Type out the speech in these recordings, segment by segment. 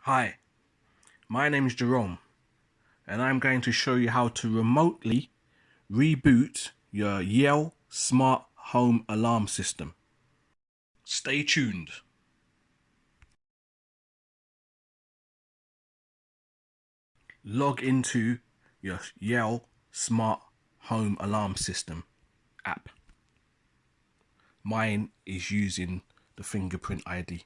Hi, my name is Jerome and I'm going to show you how to remotely reboot your Yale Smart Home Alarm System. Stay tuned. Log into your Yale Smart Home Alarm System app. Mine is using the fingerprint ID.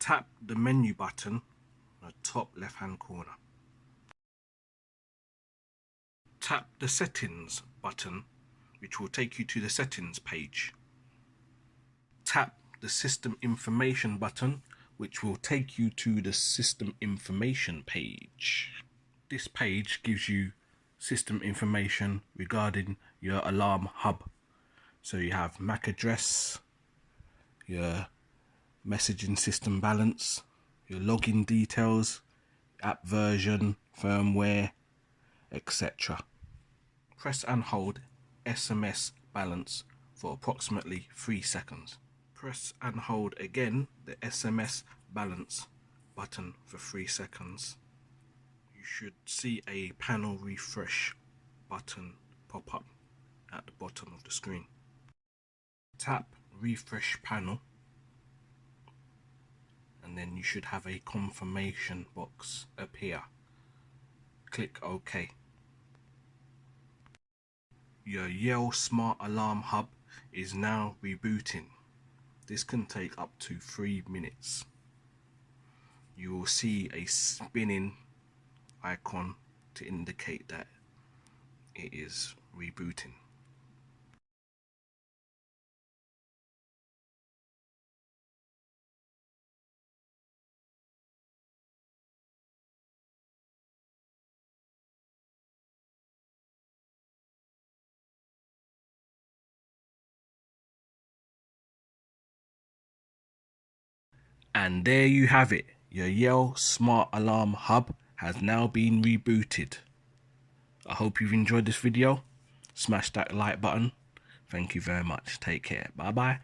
Tap the menu button on the top left hand corner. Tap the settings button, which will take you to the settings page. Tap the system information button, which will take you to the system information page. This page gives you system information regarding your alarm hub. So you have MAC address, your messaging system balance, your login details, app version, firmware, etc. Press and hold SMS balance for approximately 3 seconds. Press and hold again the SMS balance button for 3 seconds. You should see a panel refresh button pop up at the bottom of the screen. Tap refresh panel and then you should have a confirmation box appear. Click OK. Your Yale Smart Alarm Hub is now rebooting. This can take up to 3 minutes. You will see a spinning icon to indicate that it is rebooting. And there you have it. Your Yale Smart Alarm Hub has now been rebooted. I hope you've enjoyed this video. Smash that like button. Thank you very much. Take care. Bye bye.